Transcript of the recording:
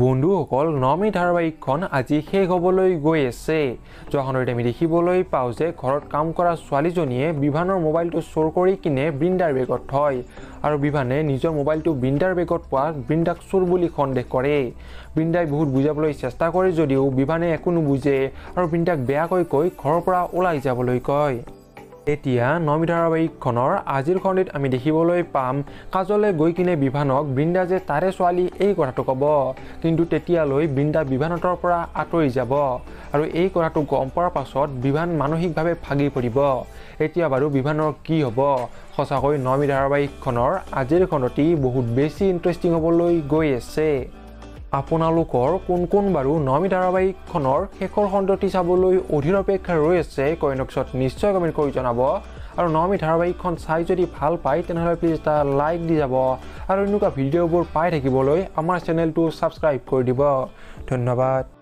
বন্ধুসকল নমি ধাৰাবাহিকখন আজি শেষ হ'বলৈ গৈ আছে। যোৱাখনত আমি দেখিবলৈ পাওঁ যে ঘৰত কাম কৰা ছোৱালীজনীয়ে বিভানৰ মোবাইলটো চোৰ কৰি কিনে বৃন্দাৰ বেগত থয় আৰু বিভানে নিজৰ মোবাইলটো বৃন্দাৰ বেগত পোৱা বৃন্দাক চোৰ বুলি সন্দেহ কৰে। বৃন্দাই বহুত বুজাবলৈ চেষ্টা কৰে যদিও বিভানে একো নুবুজে আৰু বৃন্দাক বেয়াকৈ কৈ ঘৰৰ পৰা ওলাই যাবলৈ কয়। এতিয়া নমি ধাৰাবাহিকখনৰ আজিৰ খণ্ডিত আমি দেখিবলৈ পাম কাজলে গৈ কিনে বিভানক বৃন্দা যে তাৰে ছোৱালী এই কথাটো ক'ব, কিন্তু তেতিয়ালৈ বৃন্দা বিভানতৰ পৰা আঁতৰি যাব আৰু এই কথাটো গম পোৱাৰ পাছত বিভান মানসিকভাৱে ভাগি পৰিব। এতিয়া বাৰু বিভানৰ কি হ'ব? সঁচাকৈ নমি ধাৰাবাহিকখনৰ আজিৰ খণ্ডটি বহুত বেছি ইণ্টাৰেষ্টিং হ'বলৈ গৈ আছে। আপোনালোকৰ কোন বাৰু নমি ধাৰাবাহিকখনৰ শেষৰ খণ্ডটি চাবলৈ অধীৰ অপেক্ষা ৰৈ আছে কমেণ্টত নিশ্চয় কমেণ্ট কৰি জনাব। আৰু নমি ধাৰাবাহিকখন চাই যদি ভাল পায় তেনেহ'লে প্লিজ এটা লাইক দি যাব আৰু এনেকুৱা ভিডিঅ'বোৰ পাই থাকিবলৈ আমাৰ চেনেলটো ছাবস্ক্ৰাইব কৰি দিব। ধন্যবাদ।